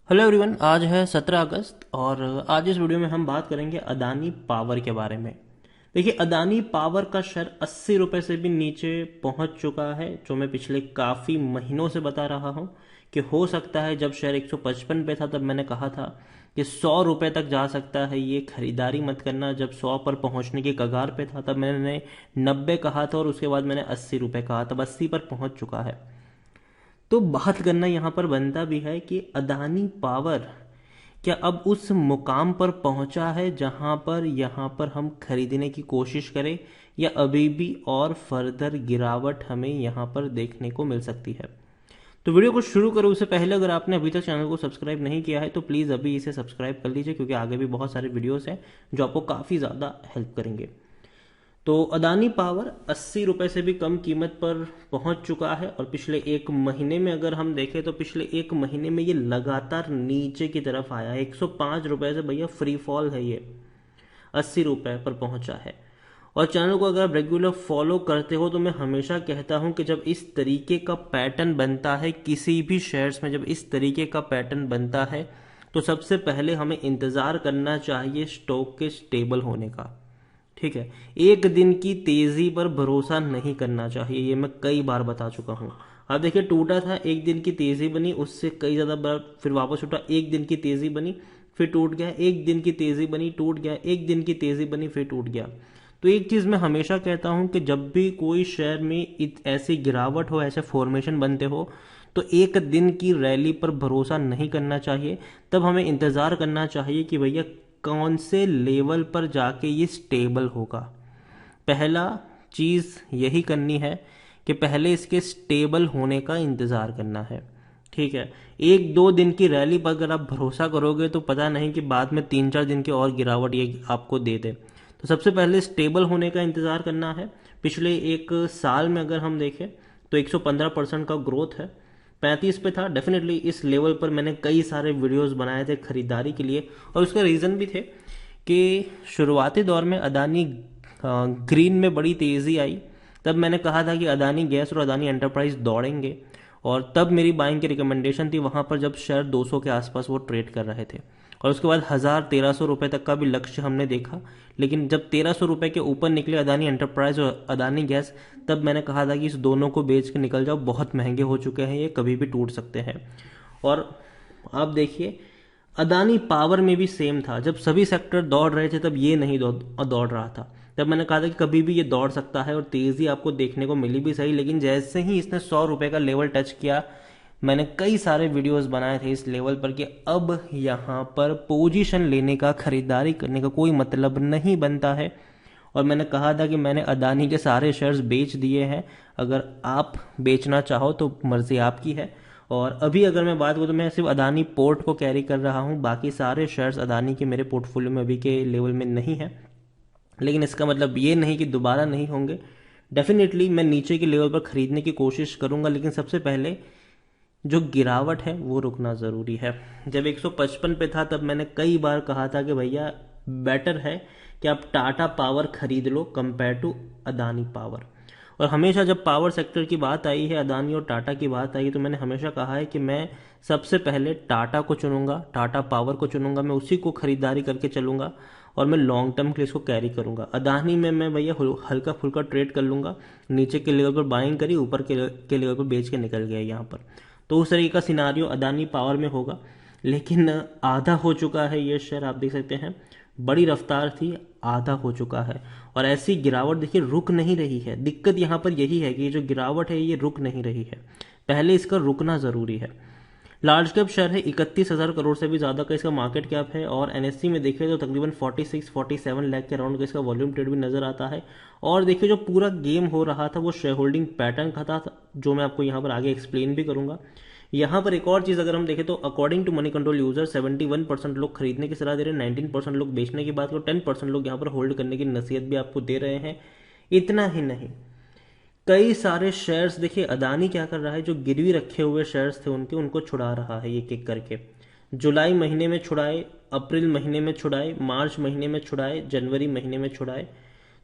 Hello everyone, आज है 17 अगस्त और आज इस वीडियो में हम बात करेंगे अदानी पावर के बारे में। देखिए, अदानी पावर का शेयर 80 रुपये से भी नीचे पहुंच चुका है, जो मैं पिछले काफ़ी महीनों से बता रहा हूं कि हो सकता है। जब शेयर 155 पे था तब मैंने कहा था कि 100 रुपये तक जा सकता है, ये खरीदारी मत करना। जब 100 पर पहुंचने की कगार पे था तब मैंने 90 कहा था और उसके बाद मैंने 80 रुपये कहा। तब 80 पर पहुंच चुका है। तो बात करना यहाँ पर बनता भी है कि अदानी पावर क्या अब उस मुकाम पर पहुंचा है जहां पर यहाँ पर हम खरीदने की कोशिश करें, या अभी भी और फर्दर गिरावट हमें यहाँ पर देखने को मिल सकती है। तो वीडियो को शुरू करो उससे पहले अगर आपने अभी तक चैनल को सब्सक्राइब नहीं किया है तो प्लीज़ अभी इसे सब्सक्राइब कर लीजिए, क्योंकि आगे भी बहुत सारे वीडियोस हैं जो आपको काफ़ी ज़्यादा हेल्प करेंगे। तो अदानी पावर 80 रुपये से भी कम कीमत पर पहुंच चुका है और पिछले एक महीने में अगर हम देखें तो पिछले एक महीने में ये लगातार नीचे की तरफ आया है। 105 रुपये से भैया फ्री फॉल है, ये 80 रुपये पर पहुंचा है। और चैनल को अगर आप रेगुलर फॉलो करते हो तो मैं हमेशा कहता हूं कि जब इस तरीके का पैटर्न बनता है किसी भी शेयर्स में, जब इस तरीके का पैटर्न बनता है तो सबसे पहले हमें इंतज़ार करना चाहिए स्टॉक के स्टेबल होने का। ठीक है, एक दिन की तेजी पर भरोसा नहीं करना चाहिए, ये मैं कई बार बता चुका हूँ। अब देखिए, टूटा था, एक दिन की तेजी बनी, उससे कई ज़्यादा बार फिर वापस उठा, एक दिन की तेजी बनी फिर टूट गया, एक दिन की तेजी बनी टूट गया, एक दिन की तेजी बनी फिर टूट गया। तो एक चीज़ मैं हमेशा कहता हूँ कि जब भी कोई शेयर में ऐसी गिरावट हो, ऐसे फॉर्मेशन बनते हो, तो एक दिन की रैली पर भरोसा नहीं करना चाहिए। तब हमें इंतज़ार करना चाहिए कि भैया कौन से लेवल पर जाके ये स्टेबल होगा। पहला चीज़ यही करनी है कि पहले इसके स्टेबल होने का इंतज़ार करना है। ठीक है, एक दो दिन की रैली पर अगर आप भरोसा करोगे तो पता नहीं कि बाद में 3-4 दिन की और गिरावट ये आपको दे दे। तो सबसे पहले स्टेबल होने का इंतज़ार करना है। पिछले एक साल में अगर हम देखें तो 115% का ग्रोथ है। 35 पे था, डेफिनेटली इस लेवल पर मैंने कई सारे वीडियोस बनाए थे खरीदारी के लिए, और उसके रीज़न भी थे कि शुरुआती दौर में अदानी ग्रीन में बड़ी तेज़ी आई। तब मैंने कहा था कि अदानी गैस और अदानी एंटरप्राइज दौड़ेंगे, और तब मेरी बाइंग की रिकमेंडेशन थी वहाँ पर जब शेयर 200 के आसपास वो ट्रेड कर रहे थे। और उसके बाद 1,000-1,300 रुपये तक का भी लक्ष्य हमने देखा, लेकिन जब 1,300 रुपये के ऊपर निकले अदानी एंटरप्राइज और अदानी गैस, तब मैंने कहा था कि इस दोनों को बेच के निकल जाओ, बहुत महंगे हो चुके हैं, ये कभी भी टूट सकते हैं। और आप देखिए, अदानी पावर में भी सेम था। जब सभी सेक्टर दौड़ रहे थे तब ये नहीं दौड़ रहा था। तब मैंने कहा था कि कभी भी ये दौड़ सकता है, और तेज़ी आपको देखने को मिली भी सही। लेकिन जैसे ही इसने 100 रुपये का लेवल टच किया, मैंने कई सारे वीडियोस बनाए थे इस लेवल पर कि अब यहाँ पर पोजीशन लेने का, खरीदारी करने का कोई मतलब नहीं बनता है। और मैंने कहा था कि मैंने अदानी के सारे शेयर्स बेच दिए हैं, अगर आप बेचना चाहो तो मर्जी आपकी है। और अभी अगर मैं बात करूँ तो मैं सिर्फ अदानी पोर्ट को कैरी कर रहा हूँ, बाकी सारे शेयर्स अदानी के मेरे पोर्टफोलियो में अभी के लेवल में नहीं है। लेकिन इसका मतलब ये नहीं कि दोबारा नहीं होंगे। डेफिनेटली मैं नीचे के लेवल पर खरीदने की कोशिश करूंगा, लेकिन सबसे पहले जो गिरावट है वो रुकना ज़रूरी है। जब 155 पे था तब मैंने कई बार कहा था कि भैया बेटर है कि आप टाटा पावर खरीद लो कंपेयर टू अदानी पावर। और हमेशा जब पावर सेक्टर की बात आई है, अदानी और टाटा की बात आई, तो मैंने हमेशा कहा है कि मैं सबसे पहले टाटा को चुनूंगा, टाटा पावर को चुनूंगा, मैं उसी को खरीदारी करके चलूंगा और मैं लॉन्ग टर्म के लिए इसको कैरी करूंगा। अदानी में मैं भैया हल्का फुल्का ट्रेड कर लूंगा, नीचे के लेवल पर बाइंग करी, ऊपर के लेवल पर बेच के निकल गया यहाँ पर। तो उस तरीके का सिनारियो अदानी पावर में होगा। लेकिन आधा हो चुका है ये शेयर, आप देख सकते हैं, बड़ी रफ्तार थी, आधा हो चुका है। और ऐसी गिरावट देखिए रुक नहीं रही है। दिक्कत यहाँ पर यही है कि ये जो गिरावट है ये रुक नहीं रही है, पहले इसका रुकना ज़रूरी है। लार्ज कैप शेयर है, 31,000 करोड़ से भी ज़्यादा का इसका मार्केट कैप है, और एनएससी में देखें तो तकरीबन 46-47 लाख के अराउंड का इसका वॉल्यूम ट्रेड भी नज़र आता है। और देखिए, जो पूरा गेम हो रहा था वो शेयर होल्डिंग पैटर्न का था, जो मैं आपको यहाँ पर आगे एक्सप्लेन भी करूँगा। यहाँ पर एक और चीज़ अगर हम देखें तो according to Moneycontrol user 71% लोग खरीदने की सलाह दे रहे हैं, 19% लोग बेचने की बात करो, 10% लोग यहाँ पर होल्ड करने की नसीहत भी आपको दे रहे हैं। इतना ही नहीं, कई सारे शेयर्स देखिए अदानी क्या कर रहा है, जो गिरवी रखे हुए शेयर्स थे उनको छुड़ा रहा है एक एक करके। जुलाई महीने में छुड़ाए, अप्रैल महीने में छुड़ाए, मार्च महीने में छुड़ाए, जनवरी महीने में छुड़ाए।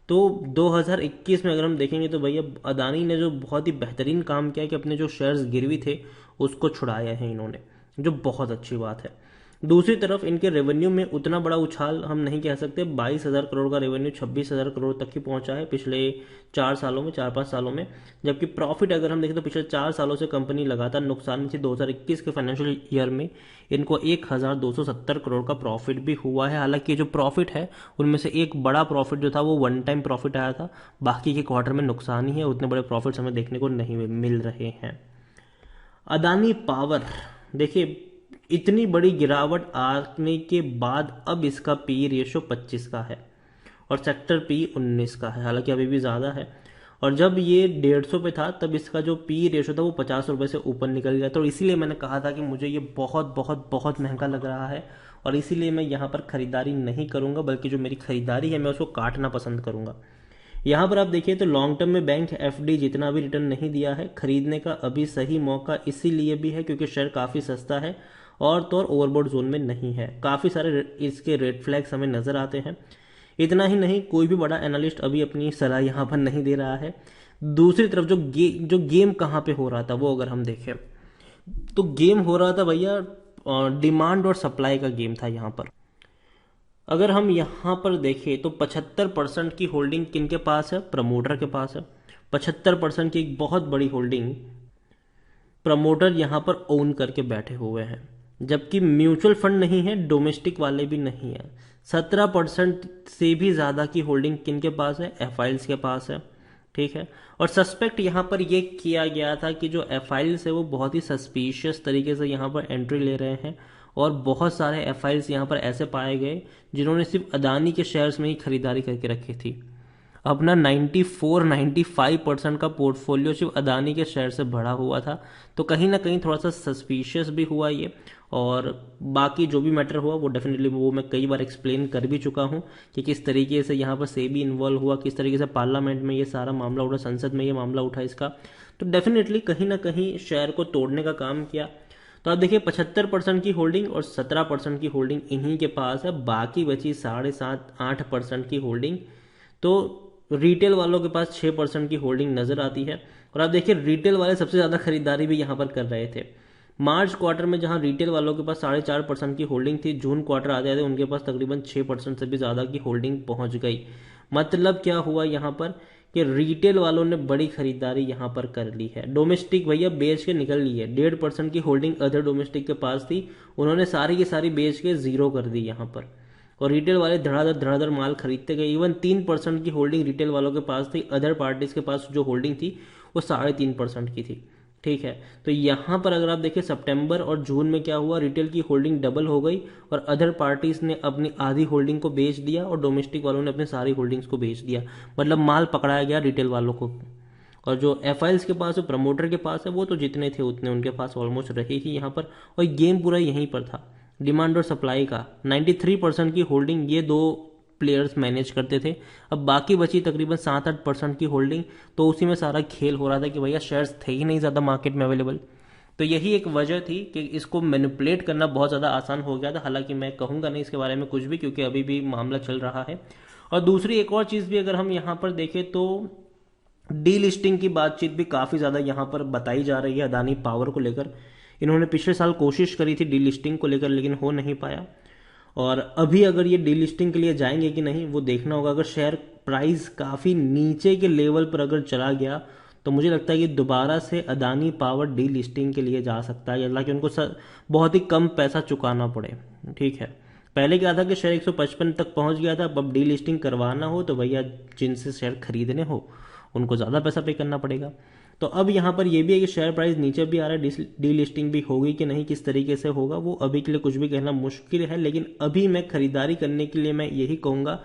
तो 2021 में अगर हम देखेंगे तो भैया अदानी ने जो बहुत ही बेहतरीन काम किया कि अपने जो शेयर्स गिरवी थे उसको छुड़ाया है इन्होंने। जो बहुत अच्छी बात है। दूसरी तरफ इनके रेवेन्यू में उतना बड़ा उछाल हम नहीं कह सकते। 22,000 करोड़ का रेवेन्यू 26,000 करोड़ तक ही पहुंचा है पिछले 4 सालों में, 4-5 सालों में। जबकि प्रॉफिट अगर हम देखें तो पिछले 4 सालों से कंपनी लगातार नुकसान में थी। 2021 के फाइनेंशियल ईयर में इनको 1,270 करोड़ का प्रॉफिट भी हुआ है। हालांकि जो प्रॉफिट है उनमें से एक बड़ा प्रॉफिट जो था वो वन टाइम प्रॉफिट आया था, बाकी के क्वार्टर में नुकसान ही है, उतने बड़े प्रॉफिट्स हमें देखने को नहीं मिल रहे हैं। अदानी पावर, देखिए इतनी बड़ी गिरावट आने के बाद अब इसका पी रेशो 25 का है और सेक्टर पी 19 का है, हालांकि अभी भी ज़्यादा है। और जब ये 150 पे था तब इसका जो पी रेशो था वो 50 रुपये से ऊपर निकल गया था। और इसीलिए मैंने कहा था कि मुझे ये बहुत बहुत बहुत महंगा लग रहा है और इसीलिए मैं यहाँ पर खरीदारी नहीं करूँगा, बल्कि जो मेरी खरीदारी है मैं उसको काटना पसंद करूँगा। यहाँ पर आप देखिए तो लॉन्ग टर्म में बैंक एफडी जितना भी रिटर्न नहीं दिया है, खरीदने का अभी सही मौका इसीलिए भी है क्योंकि शेयर काफ़ी सस्ता है और तो और ओवरबॉट जोन में नहीं है। काफ़ी सारे इसके रेड फ्लैग्स हमें नज़र आते हैं। इतना ही नहीं, कोई भी बड़ा एनालिस्ट अभी अपनी सलाह यहाँ पर नहीं दे रहा है। दूसरी तरफ जो गेम कहाँ पे हो रहा था वो अगर हम देखें तो गेम हो रहा था भैया, डिमांड और सप्लाई का गेम था यहाँ पर। अगर हम यहाँ पर देखें तो 75% की होल्डिंग किनके पास है? प्रमोटर के पास है। 75% की एक बहुत बड़ी होल्डिंग प्रमोटर यहाँ पर ओन करके बैठे हुए हैं, जबकि म्यूचुअल फंड नहीं है, डोमेस्टिक वाले भी नहीं है। 17% से भी ज़्यादा की होल्डिंग किनके पास है? एफआईएल्स के पास है। ठीक है, और सस्पेक्ट यहाँ पर ये किया गया था कि जो एफआईएल्स है वो बहुत ही सस्पिशियस तरीके से यहाँ पर एंट्री ले रहे हैं और बहुत सारे एफआईएल्स यहाँ पर ऐसे पाए गए जिन्होंने सिर्फ अदानी के शेयर्स में ही खरीदारी करके रखी थी। अपना 94-95% का पोर्टफोलियो सिर्फ अदानी के शेयर से भरा हुआ था, तो कहीं ना कहीं थोड़ा सा सस्पिशियस भी हुआ ये। और बाकी जो भी मैटर हुआ वो डेफिनेटली वो मैं कई बार एक्सप्लेन कर भी चुका हूँ कि किस तरीके से यहाँ पर सेबी इन्वॉल्व हुआ, किस तरीके से पार्लियामेंट में ये सारा मामला उठा, संसद में ये मामला उठा इसका। तो डेफिनेटली कहीं ना कहीं शेयर को तोड़ने का काम किया। तो आप देखिए 75% की होल्डिंग और 17% की होल्डिंग इन्हीं के पास है, बाकी बची 7.5-8% की होल्डिंग तो रिटेल वालों के पास 6% की होल्डिंग नजर आती है। और आप देखिए रिटेल वाले सबसे ज़्यादा खरीदारी भी यहाँ पर कर रहे थे। मार्च क्वार्टर में जहाँ रिटेल वालों के पास 4.5% की होल्डिंग थी, जून क्वार्टर आते आते उनके पास तकरीबन 6% से भी ज़्यादा की होल्डिंग पहुँच गई। मतलब क्या हुआ यहाँ पर कि रिटेल वालों ने बड़ी खरीदारी यहाँ पर कर ली है। डोमेस्टिक भैया बेच के निकल ली है। 1.5% की होल्डिंग अदर डोमेस्टिक के पास थी, उन्होंने सारी की सारी बेच के जीरो कर दी यहाँ पर। और रिटेल वाले धड़ाधड़ माल खरीदते गए। इवन 3% की होल्डिंग रिटेल वालों के पास थी, अदर पार्टीज के पास जो होल्डिंग थी वो 3.5% की थी। ठीक है, तो यहाँ पर अगर आप देखें सितंबर और जून में क्या हुआ, रिटेल की होल्डिंग डबल हो गई और अदर पार्टीज ने अपनी आधी होल्डिंग को बेच दिया और डोमेस्टिक वालों ने अपनी सारी होल्डिंग्स को बेच दिया। मतलब माल पकड़ाया गया रिटेल वालों को। और जो एफआईएल्स के पास, जो प्रमोटर के पास है, वो तो जितने थे उतने उनके पास ऑलमोस्ट रहे ही यहाँ पर। और गेम पूरा यहीं पर था, डिमांड और सप्लाई का। 93% की होल्डिंग ये दो प्लेयर्स मैनेज करते थे। अब बाकी बची तकरीबन 7-8% की होल्डिंग, तो उसी में सारा खेल हो रहा था कि भैया शेयर्स थे ही नहीं ज़्यादा मार्केट में अवेलेबल। तो यही एक वजह थी कि इसको मैनिपुलेट करना बहुत ज़्यादा आसान हो गया था। हालांकि मैं कहूँगा नहीं इसके बारे में कुछ भी, क्योंकि अभी भी मामला चल रहा है। और दूसरी एक और चीज़ भी अगर हम यहाँ पर देखें तो डी लिस्टिंग की बातचीत भी काफ़ी ज़्यादा यहाँ पर बताई जा रही है अदानी पावर को लेकर। इन्होंने पिछले साल कोशिश करी थी डी लिस्टिंग को लेकर, लेकिन हो नहीं पाया। और अभी अगर ये डी लिस्टिंग के लिए जाएंगे कि नहीं वो देखना होगा। अगर शेयर प्राइस काफ़ी नीचे के लेवल पर अगर चला गया तो मुझे लगता है कि दोबारा से अदानी पावर डी लिस्टिंग के लिए जा सकता है, हालांकि उनको बहुत ही कम पैसा चुकाना पड़े। ठीक है, पहले क्या था कि शेयर 155 तक पहुंच गया था। अब डी लिस्टिंग करवाना हो तो भैया जिनसे शेयर खरीदने हो उनको ज़्यादा पैसा पे करना पड़ेगा। तो अब यहाँ पर यह भी है कि शेयर प्राइस नीचे भी आ रहा है, डी लिस्टिंग भी होगी कि नहीं, किस तरीके से होगा वो अभी के लिए कुछ भी कहना मुश्किल है। लेकिन अभी मैं खरीदारी करने के लिए मैं यही कहूँगा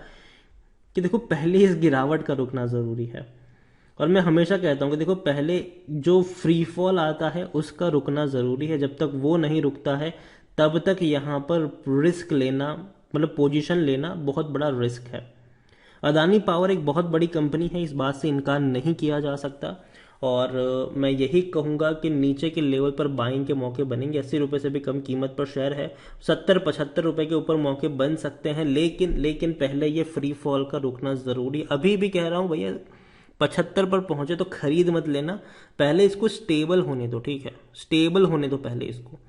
कि देखो पहले इस गिरावट का रुकना ज़रूरी है। और मैं हमेशा कहता हूँ कि देखो पहले जो फ्री फॉल आता है उसका रुकना ज़रूरी है। जब तक वो नहीं रुकता है तब तक यहाँ पर रिस्क लेना, मतलब पोजीशन लेना बहुत बड़ा रिस्क है। अदानी पावर एक बहुत बड़ी कंपनी है, इस बात से इनकार नहीं किया जा सकता। और मैं यही कहूँगा कि नीचे के लेवल पर बाइंग के मौके बनेंगे। 80 रुपये से भी कम कीमत पर शेयर है, 70-75 रुपये के ऊपर मौके बन सकते हैं। लेकिन पहले ये फ्री फॉल का रुकना ज़रूरी। अभी भी कह रहा हूँ भैया 75 पर पहुंचे तो खरीद मत लेना, पहले इसको स्टेबल होने दो। ठीक है, स्टेबल होने दो पहले इसको।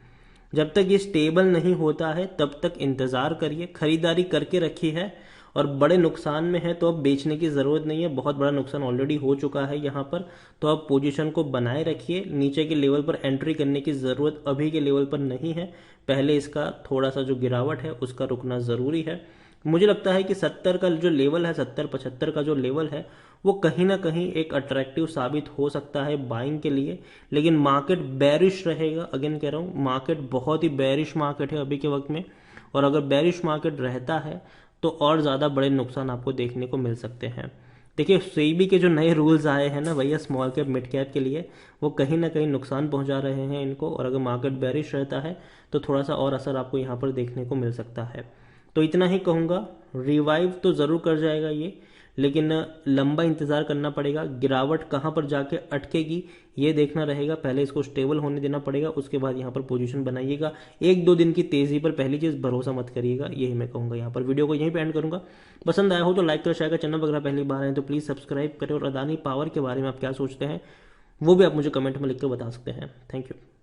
जब तक ये स्टेबल नहीं होता है तब तक इंतज़ार करिए। खरीदारी करके रखी है और बड़े नुकसान में है तो अब बेचने की ज़रूरत नहीं है, बहुत बड़ा नुकसान ऑलरेडी हो चुका है यहाँ पर। तो अब पोजीशन को बनाए रखिए, नीचे के लेवल पर एंट्री करने की ज़रूरत अभी के लेवल पर नहीं है। पहले इसका थोड़ा सा जो गिरावट है उसका रुकना ज़रूरी है। मुझे लगता है कि 70 का जो लेवल है, 70-75 का जो लेवल है, वो कहीं ना कहीं एक अट्रैक्टिव साबित हो सकता है बाइंग के लिए। लेकिन मार्केट बेरिश रहेगा, अगेन कह रहा हूँ मार्केट बहुत ही बेरिश मार्केट है अभी के वक्त में। और अगर बेरिश मार्केट रहता है तो और ज़्यादा बड़े नुकसान आपको देखने को मिल सकते हैं। देखिए सेबी के जो नए रूल्स आए हैं ना भैया स्मॉल कैप मिड कैप के लिए, वो कहीं ना कहीं नुकसान पहुंचा रहे हैं इनको। और अगर मार्केट बेरिश रहता है तो थोड़ा सा और असर आपको यहाँ पर देखने को मिल सकता है। तो इतना ही कहूँगा, रिवाइव तो ज़रूर कर जाएगा ये, लेकिन लंबा इंतज़ार करना पड़ेगा। गिरावट कहाँ पर जाके अटकेगी ये देखना रहेगा, पहले इसको स्टेबल होने देना पड़ेगा, उसके बाद यहाँ पर पोजीशन बनाइएगा। 1-2 दिन की तेज़ी पर पहली चीज़ भरोसा मत करिएगा, यही मैं कहूँगा। यहाँ पर वीडियो को यहीं पे एंड करूँगा। पसंद आया हो तो लाइक करें, शेयर करें, चैनल वगैरह पहली बार है तो प्लीज़ सब्सक्राइब करें। और अदानी पावर के बारे में आप क्या सोचते हैं वो भी आप मुझे कमेंट में लिख कर बता सकते हैं। Thank you.